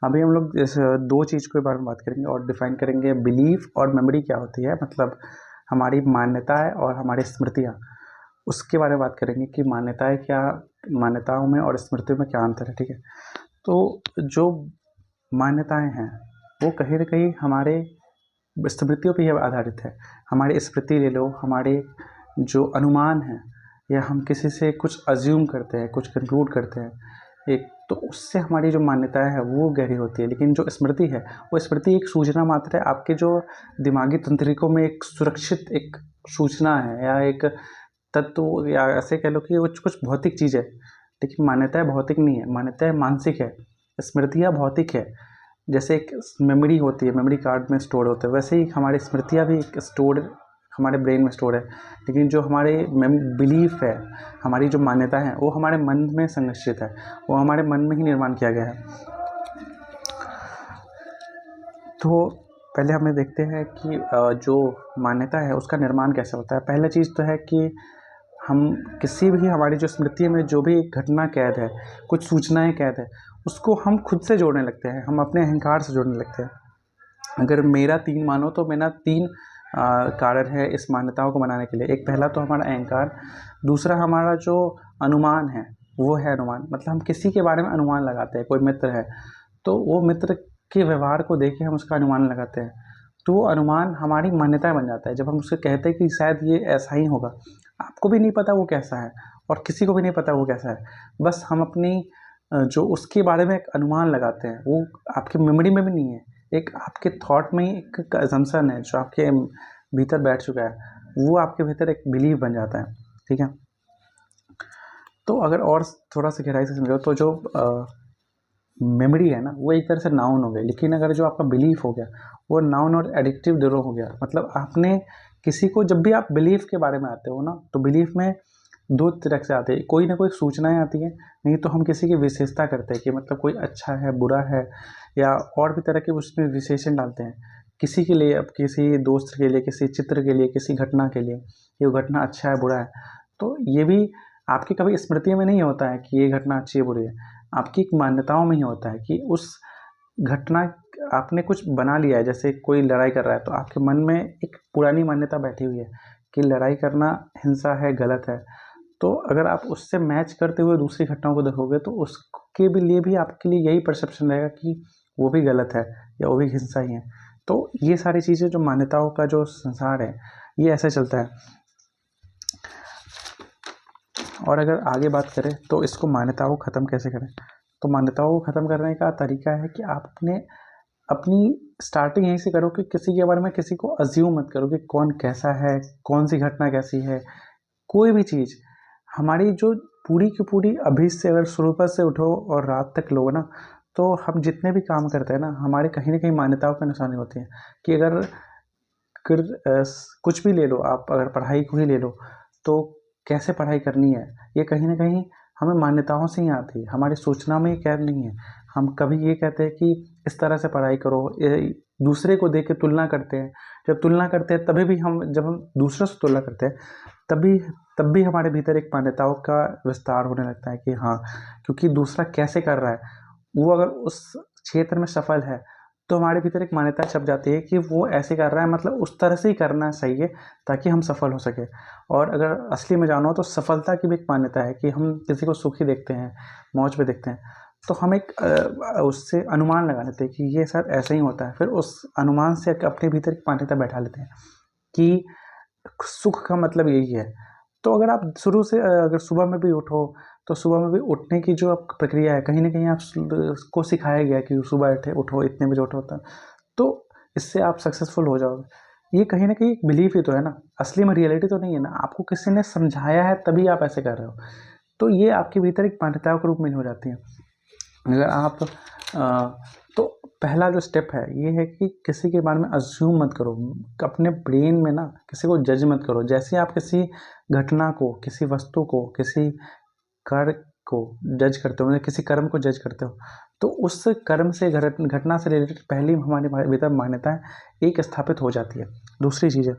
अभी हम लोग इस दो चीज़ के बारे में बात करेंगे और डिफाइन करेंगे बिलीफ और मेमोरी क्या होती है, मतलब हमारी मान्यताएं और हमारी स्मृतियाँ। उसके बारे में बात करेंगे कि मान्यताएं क्या, मान्यताओं में और स्मृतियों में क्या अंतर है। ठीक है, तो जो मान्यताएं हैं वो कहीं ना कहीं हमारे स्मृतियों पे ही आधारित है। हमारी स्मृति ले लो, हमारे जो अनुमान है, या हम किसी से कुछ अज्यूम करते हैं, कुछ कंक्लूड करते हैं एक, तो उससे हमारी जो मान्यताएं है वो गहरी होती है। लेकिन जो स्मृति है वो स्मृति एक सूचना मात्र है, आपके जो दिमागी तंत्रिकों में एक सुरक्षित एक सूचना है, या एक तत्व, या ऐसे कह लो कि वो कुछ भौतिक चीज़ है। लेकिन मान्यताएं भौतिक नहीं है, मान्यताएं मानसिक है, स्मृतियाँ भौतिक है। जैसे एक मेमोरी होती है, मेमोरी कार्ड में स्टोर होता है, वैसे ही हमारी स्मृतियाँ भी एक स्टोर हमारे ब्रेन में स्टोर है। लेकिन जो हमारे बिलीफ है, हमारी जो मान्यता है, वो हमारे मन में संरक्षित है, वो हमारे मन में ही निर्माण किया गया है। तो पहले हमें देखते हैं कि जो मान्यता है उसका निर्माण कैसे होता है। पहला चीज़ तो है कि हम किसी भी हमारी जो स्मृति में जो भी घटना कैद है, कुछ सूचनाएं कैद है, उसको हम खुद से जोड़ने लगते हैं, हम अपने अहंकार से जोड़ने लगते हैं। अगर मेरा 3 मानो तो मेरा 3 कारण है इस मान्यताओं को बनाने के लिए। एक पहला तो हमारा अहंकार, दूसरा हमारा जो अनुमान है वो है अनुमान, मतलब हम किसी के बारे में अनुमान लगाते हैं। कोई मित्र है तो वो मित्र के व्यवहार को देख के हम उसका अनुमान लगाते हैं, तो वो अनुमान हमारी मान्यता बन जाता है। जब हम उससे कहते हैं कि शायद ये ऐसा ही होगा, आपको भी नहीं पता वो कैसा है और किसी को भी नहीं पता वो कैसा है, बस हम अपनी जो उसके बारे में एक अनुमान लगाते हैं, वो आपकी मेमोरी में भी नहीं है, एक आपके थॉट में ही एक अजम्पशन है जो आपके भीतर बैठ चुका है, वो आपके भीतर एक बिलीव बन जाता है। ठीक है, तो अगर और थोड़ा सा गहराई से समझो तो जो मेमोरी है ना वो एक तरह से नाउन हो गई, लेकिन अगर जो आपका बिलीफ हो गया वो नाउन और एडिक्टिव दोनों हो गया। मतलब आपने किसी को, जब भी आप बिलीफ के बारे में आते हो ना, तो बिलीफ में दो तरह से आते हैं, कोई ना कोई सूचनाएं आती हैं, नहीं तो हम किसी की विशेषता करते हैं कि मतलब कोई अच्छा है, बुरा है, या और भी तरह के उसमें विशेषण डालते हैं किसी के लिए। अब किसी दोस्त के लिए, किसी चित्र के लिए, किसी घटना के लिए, ये घटना अच्छा है बुरा है, तो ये भी आपकी कभी स्मृति में नहीं होता है कि ये घटना अच्छी है बुरी है, आपकी मान्यताओं में ही होता है कि उस घटना आपने कुछ बना लिया है। जैसे कोई लड़ाई कर रहा है तो आपके मन में एक पुरानी मान्यता बैठी हुई है कि लड़ाई करना हिंसा है, गलत है। तो अगर आप उससे मैच करते हुए दूसरी घटनाओं को देखोगे तो उसके भी लिए भी आपके लिए यही परसेप्शन रहेगा कि वो भी गलत है या वो भी हिंसा ही है। तो ये सारी चीज़ें, जो मान्यताओं का जो संसार है, ये ऐसे चलता है। और अगर आगे बात करें तो इसको मान्यताओं को ख़त्म कैसे करें, तो मान्यताओं को ख़त्म करने का तरीका है कि आप अपनी स्टार्टिंग यहीं से करो कि किसी के बारे में किसी को अज्यूम मत करो कि कौन कैसा है, कौन सी घटना कैसी है। कोई भी चीज़ हमारी जो पूरी की पूरी अभी से अगर सुबह से उठो और रात तक लो ना, तो हम जितने भी काम करते हैं ना, हमारे कहीं ना कहीं मान्यताओं की निशानी होती है। कि अगर कुछ भी ले लो आप, अगर पढ़ाई को ही ले लो, तो कैसे पढ़ाई करनी है, ये कहीं ना कहीं हमें मान्यताओं से ही आती है, हमारी सूचना में ये कैद नहीं है। हम कभी ये कहते हैं कि इस तरह से पढ़ाई करो, दूसरे को देख के तुलना करते हैं। जब तुलना करते हैं तभी भी जब हम दूसरों से तुलना करते हैं, तब भी हमारे भीतर एक मान्यताओं का विस्तार होने लगता है कि हाँ, क्योंकि दूसरा कैसे कर रहा है, वो अगर उस क्षेत्र में सफल है, तो हमारे भीतर एक मान्यता छप जाती है कि वो ऐसे कर रहा है, मतलब उस तरह से ही करना सही है ताकि हम सफल हो सके। और अगर असली में जानो तो सफलता की भी एक मान्यता है कि हम किसी को सुखी देखते हैं, मौज में देखते हैं, तो हम एक उससे अनुमान लगा लेते हैं कि ये शायद ऐसा ही होता है। फिर उस अनुमान से अपने भीतर एक मान्यता बैठा लेते हैं कि सुख का मतलब यही है। तो अगर आप शुरू से अगर सुबह में भी उठो, तो सुबह में भी उठने की जो आप प्रक्रिया है, कहीं ना कहीं आपको सिखाया गया कि सुबह उठो इतने बजे उठो, तो इससे आप सक्सेसफुल हो जाओगे। ये कहीं ना कहीं एक बिलीफ ही तो है ना, असली में रियलिटी तो नहीं है ना, आपको किसी ने समझाया है तभी आप ऐसे कर रहे हो। तो ये आपके भीतर एक मान्यताओं के रूप में हो जाती है। अगर आप तो पहला जो स्टेप है ये है कि किसी के बारे में अज्यूम मत करो, अपने ब्रेन में ना किसी को जज मत करो। जैसे आप किसी घटना को, किसी वस्तु को, किसी कार्य को जज करते हो, मतलब किसी कर्म को जज करते हो, तो उस कर्म से, घटना से रिलेटेड पहले हमारे भीतर मान्यताएं एक स्थापित हो जाती है। दूसरी चीज़ है,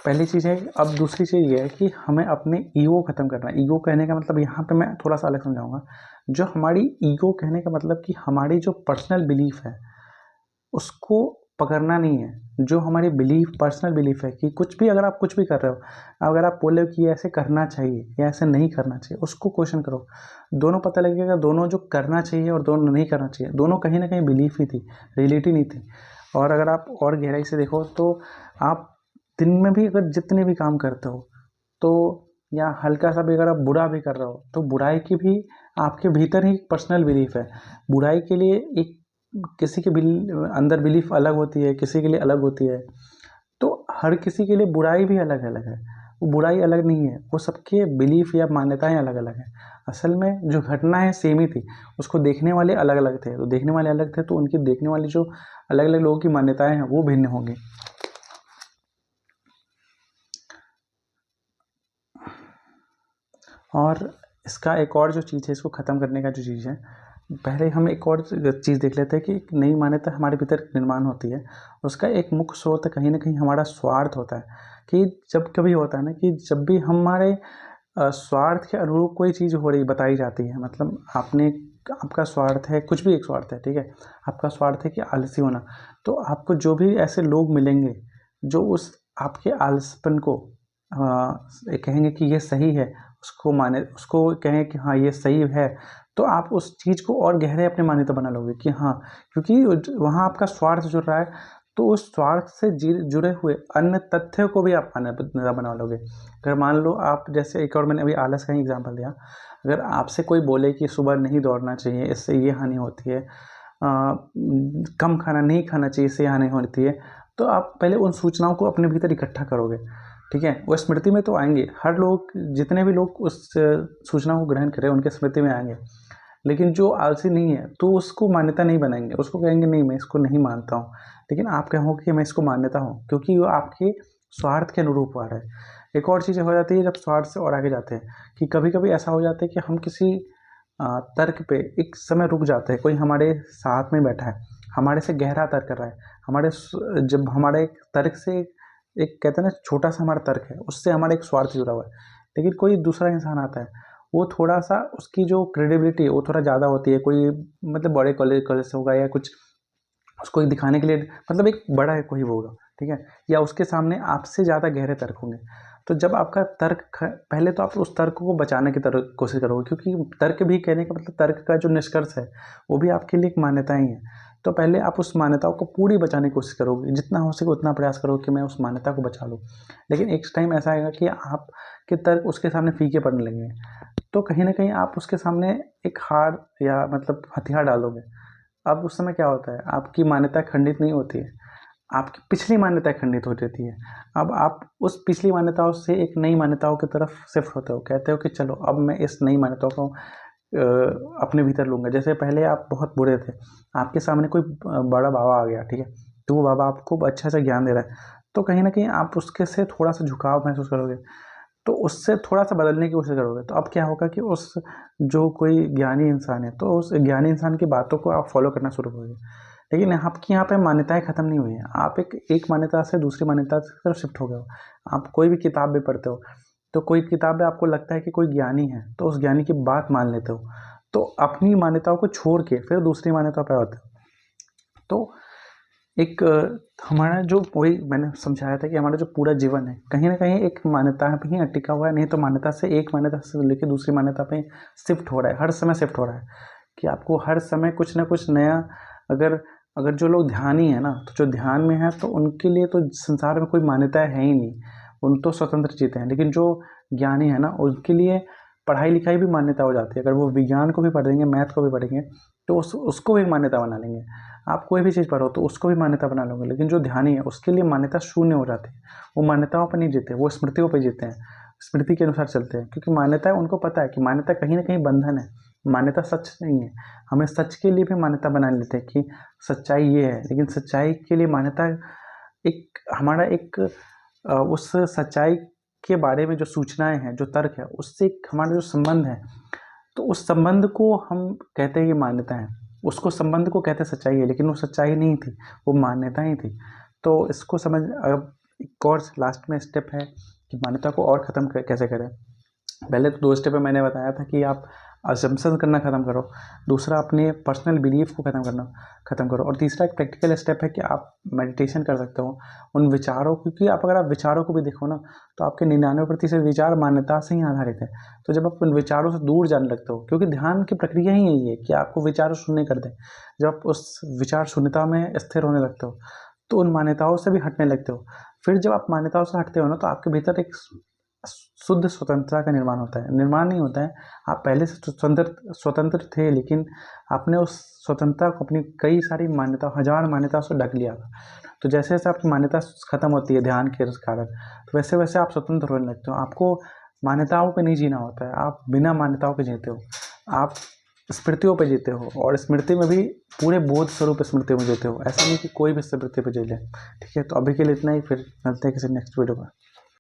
पहली चीज़ है। अब दूसरी चीज़ ये है कि हमें अपने ईगो ख़त्म करना है। ईगो कहने का मतलब यहाँ पे मैं थोड़ा सा अलग समझाऊंगा। जो हमारी ईगो कहने का मतलब कि हमारी जो पर्सनल बिलीफ है उसको पकड़ना नहीं है। जो हमारी बिलीफ, पर्सनल बिलीफ है कि कुछ भी, अगर आप कुछ भी कर रहे हो, अगर आप बोले कि ऐसे करना चाहिए या ऐसे नहीं करना चाहिए, उसको क्वेश्चन करो। दोनों पता लगेगा, दोनों जो करना चाहिए और दोनों नहीं करना चाहिए, दोनों कहीं ना कहीं बिलीफ ही थी, रियलिटी नहीं थी। और अगर आप और गहराई से देखो तो आप दिन में भी अगर जितने भी काम करते हो तो, या हल्का सा भी अगर आप बुरा भी कर रहे हो तो बुराई की भी आपके भीतर ही पर्सनल बिलीफ है। बुराई के लिए एक किसी के अंदर बिलीफ अलग होती है, किसी के लिए अलग होती है। तो हर किसी के लिए बुराई भी अलग अलग है। वो बुराई अलग नहीं है, वो सबके बिलीफ या मान्यताएं अलग अलग हैं। असल में जो घटना है सेम ही थी, उसको देखने वाले अलग अलग थे। तो देखने वाले अलग थे तो उनकी देखने वाली जो अलग अलग लोगों की मान्यताएं हैं वो भिन्न होंगी। और इसका एक और जो चीज़ है, इसको ख़त्म करने का जो चीज़ है, पहले हम एक और चीज़ देख लेते हैं कि एक नई मान्यता हमारे भीतर निर्माण होती है। उसका एक मुख्य स्रोत कहीं ना कहीं हमारा स्वार्थ होता है। कि जब कभी होता है ना कि जब भी हमारे स्वार्थ के अनुरूप कोई चीज़ हो रही बताई जाती है, मतलब आपका स्वार्थ है, कुछ भी एक स्वार्थ है, ठीक है। आपका स्वार्थ है कि आलसी होना, तो आपको जो भी ऐसे लोग मिलेंगे जो उस आपके आलसपन को कहेंगे कि ये सही है, उसको कहें कि हाँ ये सही है, तो आप उस चीज़ को और गहरे अपने मान्यता बना लोगे कि हाँ, क्योंकि वहाँ आपका स्वार्थ जुड़ रहा है। तो उस स्वार्थ से जुड़े हुए अन्य तथ्य को भी आप मान्यता बना लोगे। अगर मान लो आप, जैसे एक और मैंने अभी आलस का ही एग्जाम्पल दिया, अगर आपसे कोई बोले कि सुबह नहीं दौड़ना चाहिए, इससे ये हानि होती है, कम खाना नहीं खाना चाहिए, इससे हानि होती है, तो आप पहले उन सूचनाओं को अपने भीतर इकट्ठा करोगे, ठीक है। वो स्मृति में तो आएंगे, हर लोग, जितने भी लोग उस सूचना को ग्रहण करें उनके स्मृति में आएंगे। लेकिन जो आलसी नहीं है तो उसको मान्यता नहीं बनाएंगे, उसको कहेंगे नहीं मैं इसको नहीं मानता हूँ। लेकिन आप कहोगे कि मैं इसको मान्यता हूँ, क्योंकि वो आपके स्वार्थ के अनुरूप आ रहा है। एक और चीज़ हो जाती है जब स्वार्थ से और आगे जाते हैं, कि कभी कभी ऐसा हो जाता है कि हम किसी तर्क पे एक समय रुक जाते हैं। कोई हमारे साथ में बैठा है, हमारे से गहरा तर्क कर रहा है, जब हमारे एक तर्क से एक कहते हैं ना, छोटा सा हमारा तर्क है, उससे हमारा एक स्वार्थ जुड़ा हुआ है। लेकिन कोई दूसरा इंसान आता है, वो थोड़ा सा, उसकी जो क्रेडिबिलिटी है वो थोड़ा ज़्यादा होती है, कोई मतलब बड़े कॉलेज कॉलेज से होगा या कुछ, उसको दिखाने के लिए, मतलब एक बड़ा है कोई होगा, ठीक है, या उसके सामने आपसे ज़्यादा गहरे तर्क होंगे। तो जब आपका पहले तो आप उस तर्क को बचाने की कोशिश करोगे, क्योंकि तर्क भी कहने का मतलब, तर्क का जो निष्कर्ष है वो भी आपके लिए एक मान्यता ही है। तो पहले आप उस मान्यताओं को पूरी बचाने की कोशिश करोगे, जितना हो सके उतना प्रयास करो कि मैं उस मान्यता को बचा लूँ। लेकिन एक टाइम ऐसा आएगा कि आपके तर्क उसके सामने फीके पड़ने लगेंगे, तो कहीं ना कहीं आप उसके सामने एक हार या मतलब हथियार डालोगे। अब उस समय क्या होता है, आपकी मान्यता खंडित नहीं होती है, आपकी पिछली मान्यता खंडित हो जाती है। अब आप उस पिछली मान्यताओं से एक नई मान्यताओं की तरफ शिफ्ट होते हो, कहते हो कि चलो अब मैं इस नई मान्यताओं को अपने भीतर लूँगा। जैसे पहले आप बहुत बुरे थे, आपके सामने कोई बड़ा बाबा आ गया, ठीक है, तो वो बाबा आपको अच्छा सा ज्ञान दे रहा है, तो कहीं ना कहीं आप उसके से थोड़ा सा झुकाव महसूस करोगे, तो उससे थोड़ा सा बदलने की कोशिश करोगे। तो अब क्या होगा कि उस जो कोई ज्ञानी इंसान है, तो उस ज्ञानी इंसान की बातों को आप फॉलो करना शुरू करोगे। लेकिन आपकी यहाँ पे मान्यताएं खत्म नहीं हुई हैं, आप एक मान्यता से दूसरी मान्यता की तरफ शिफ्ट हो गए हो। आप कोई भी किताब भी पढ़ते हो, तो कोई किताब में आपको लगता है कि कोई ज्ञानी है, तो उस ज्ञानी की बात मान लेते हो, तो अपनी मान्यताओं को छोड़ के फिर दूसरी मान्यताओं पे आते हो। तो एक हमारा जो, वही मैंने समझाया था कि हमारा जो पूरा जीवन है कहीं ना कहीं एक मान्यता पे ही टिका हुआ है। नहीं तो मान्यता से, एक मान्यता से लेकर दूसरी मान्यता पे शिफ्ट हो रहा है, हर समय शिफ्ट हो रहा है, कि आपको हर समय कुछ ना कुछ नया। अगर अगर जो लोग ध्यानी है ना, तो जो ध्यान में है तो उनके लिए तो संसार में कोई मान्यताएं है ही नहीं, उन तो स्वतंत्र जीते हैं। लेकिन जो ज्ञानी है ना, उनके लिए पढ़ाई लिखाई भी मान्यता हो जाती है। अगर वो विज्ञान को भी पढ़ेंगे, मैथ को भी पढ़ेंगे, तो उसको भी मान्यता बना लेंगे। आप कोई भी चीज़ पढ़ो तो उसको भी मान्यता बना लोगे। लेकिन जो ध्यानी है उसके लिए मान्यता शून्य हो जाती है, वो मान्यताओं पर नहीं जीते, वो स्मृतियों पर जीते हैं, स्मृति के अनुसार चलते हैं। क्योंकि मान्यता है, उनको पता है कि मान्यता कहीं ना कहीं बंधन है, मान्यता सच नहीं है। हमें सच के लिए भी मान्यता बना लेते हैं कि सच्चाई ये है, लेकिन सच्चाई के लिए मान्यता एक हमारा एक उस सच्चाई के बारे में जो सूचनाएं हैं, जो तर्क है, उससे एक हमारा जो संबंध है, तो उस संबंध को हम कहते हैं कि मान्यता है। उसको, संबंध को कहते हैं सच्चाई है, लेकिन वो सच्चाई नहीं थी, वो मान्यता ही थी। तो इसको समझ, अब एक और लास्ट में स्टेप है कि मान्यता को और ख़त्म कैसे करें। पहले तो 2 स्टेप में मैंने बताया था कि आप असम्पशन करना ख़त्म करो, दूसरा अपने पर्सनल बिलीफ को ख़त्म करो, और तीसरा एक प्रैक्टिकल स्टेप है कि आप मेडिटेशन कर सकते हो उन विचारों, क्योंकि आप अगर आप विचारों को भी देखो ना तो आपके 99% विचार मान्यता से ही आधारित है। तो जब आप उन विचारों से दूर जाने लगते हो, क्योंकि ध्यान की प्रक्रिया ही यही है कि आपको विचार शून्य कर दें, जब आप उस विचार शून्यता में स्थिर होने लगते हो तो उन मान्यताओं से भी हटने लगते हो। फिर जब आप मान्यताओं से हटते हो ना तो आपके भीतर एक शुद्ध स्वतंत्रता का निर्माण होता है। निर्माण नहीं होता है, आप पहले से स्वतंत्र थे, लेकिन आपने उस स्वतंत्रता को अपनी कई सारी मान्यता, हजार मान्यताओं से ढक लिया था। तो जैसे जैसे आपकी मान्यता खत्म होती है ध्यान के कारण, तो वैसे वैसे आप स्वतंत्र होने लगते हो। आपको मान्यताओं पे नहीं जीना होता है, आप बिना मान्यताओं के जीते हो, आप स्मृतियों पे जीते हो, और स्मृति में भी पूरे बोध स्वरूप स्मृति में जीते हो। ऐसा नहीं कि कोई भी स्मृति पे जी ले। ठीक है, तो अभी के लिए इतना ही, फिर मिलते हैं किसी नेक्स्ट वीडियो में।